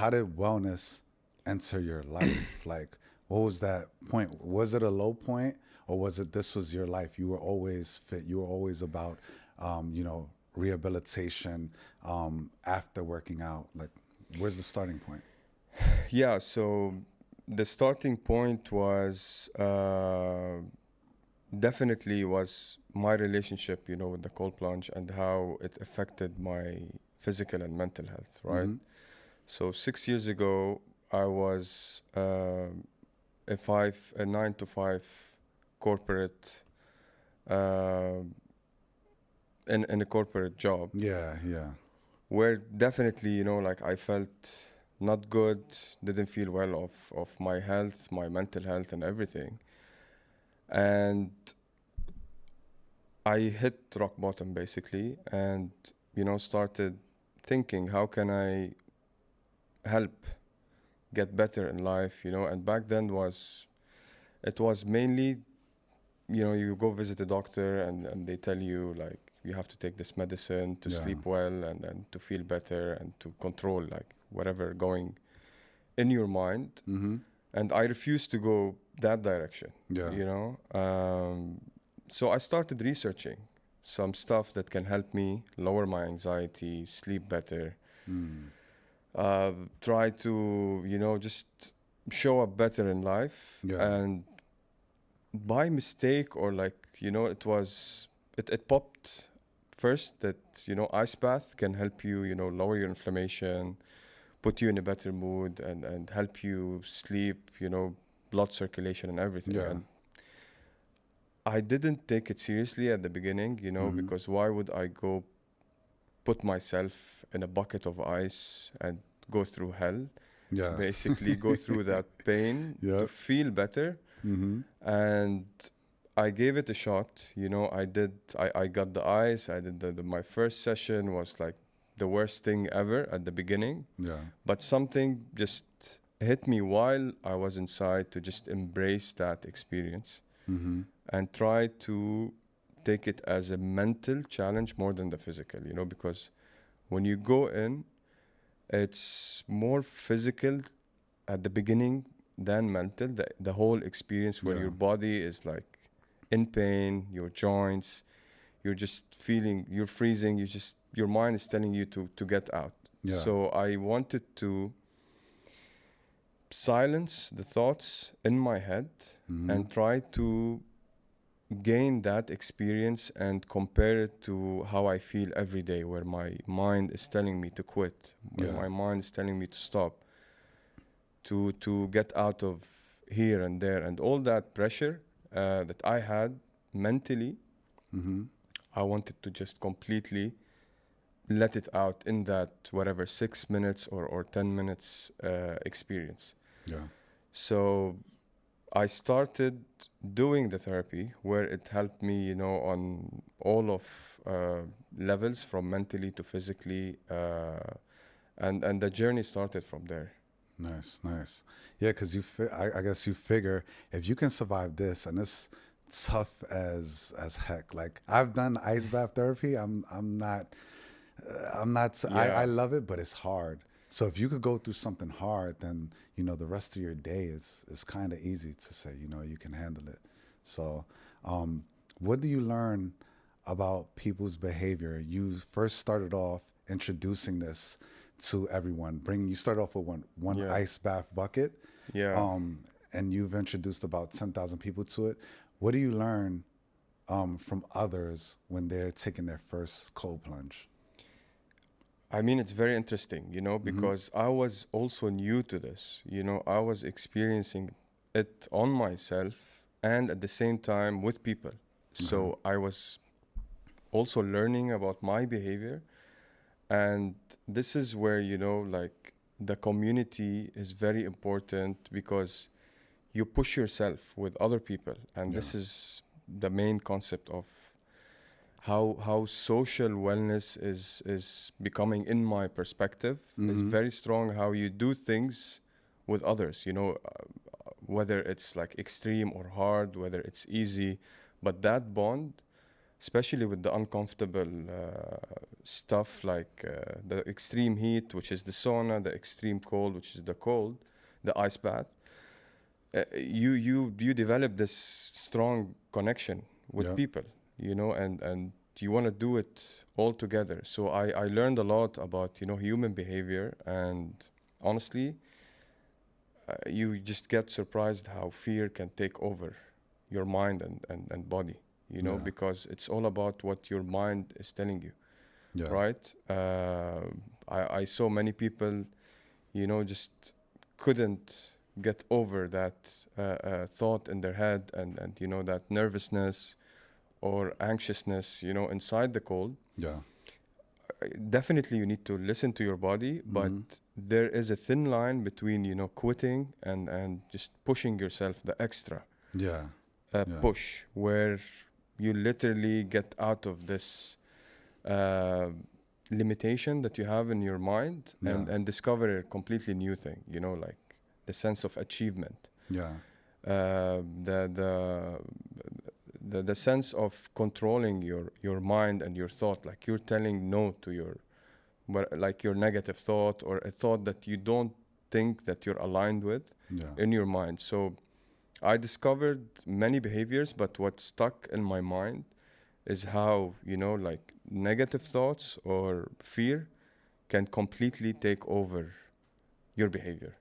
how did wellness enter your life? Like, what was that point? Was it a low point, or was it this was your life? You were always fit. You were always about, rehabilitation after working out. Like, where's the starting point? Yeah, so the starting point was definitely was my relationship, with the cold plunge and how it affected my physical and mental health, right? Mm-hmm. So 6 years ago, I was a 9 to 5 corporate, uh, in a corporate job Yeah, yeah, where definitely, like I felt not good, didn't feel well of my health, my mental health and everything. And I hit rock bottom basically and, started thinking, how can I help get better in life, and back then it was mainly, you go visit a doctor and they tell you like you have to take this medicine to yeah. sleep well and to feel better and to control like whatever going in your mind. Mm-hmm. And I refused to go that direction, Yeah, you know. So I started researching some stuff that can help me lower my anxiety, sleep better, mm. try to, just show up better in life. Yeah, And by mistake or like, it popped first that, ice bath can help you, lower your inflammation, put you in a better mood and help you sleep, blood circulation and everything. yeah. And I didn't take it seriously at the beginning, Mm-hmm. because why would I go put myself in a bucket of ice and go through hell? Yeah. Basically, go through that pain to Yep. feel better. Mm-hmm. And I gave it a shot. I got the ice. I did my first session was like the worst thing ever at the beginning. Yeah. But something just hit me while I was inside to just embrace that experience Mm-hmm. and try to take it as a mental challenge more than the physical, because when you go in, it's more physical at the beginning than mental. The whole experience where Yeah. your body is like in pain, your joints, you're just feeling, you're freezing, your mind is telling you to get out. Yeah. So I wanted to silence the thoughts in my head Mm-hmm. and try to gain that experience and compare it to how I feel every day, where my mind is telling me to quit, where Yeah. my mind is telling me to stop, to get out of here and there, and all that pressure that I had mentally. Mm-hmm. I wanted to just completely let it out in that whatever 6 minutes or 10 minutes experience. Yeah. So I started doing the therapy where it helped me, on all of levels from mentally to physically, and the journey started from there. Nice, nice. Yeah, because I guess you figure if you can survive this, and it's tough as heck. Like I've done ice bath therapy. I'm not. I Yeah, love it, but it's hard. So if you could go through something hard, then the rest of your day is kind of easy to say. You can handle it. So, um, what do you learn about people's behavior? You first started off introducing this to everyone. You start off with one yeah, ice bath bucket, yeah. um, and you've introduced about 10,000 people to it. What do you learn from others when they're taking their first cold plunge? I mean, it's very interesting, Mm-hmm. because I was also new to this. I was experiencing it on myself and at the same time with people. Uh-huh. So I was also learning about my behavior. And this is where, like the community is very important because you push yourself with other people. And Yeah. this is the main concept of how social wellness is becoming, in my perspective, is Mm-hmm. very strong. How you do things with others, whether it's like extreme or hard, whether it's easy, but that bond especially with the uncomfortable stuff like the extreme heat, which is the sauna, the extreme cold, which is the cold, the ice bath. You develop this strong connection with Yeah. people, and you want to do it all together. So I learned a lot about human behavior, and honestly, you just get surprised how fear can take over your mind and body, Yeah. because it's all about what your mind is telling you, Yeah. right? I saw many people, just couldn't get over that thought in their head, and that nervousness or anxiousness, inside the cold. Yeah. Definitely you need to listen to your body, but Mm-hmm. there is a thin line between quitting and just pushing yourself the extra Yeah. Yeah. push, where you literally get out of this uh, limitation that you have in your mind, Yeah. and discover a completely new thing, like the sense of achievement, Yeah. uh, the, the the sense of controlling your mind and your thought, like you're telling no to like your negative thought, or a thought that you don't think that you're aligned with Yeah. in your mind. So I discovered many behaviors, but what stuck in my mind is how, like negative thoughts or fear can completely take over your behavior.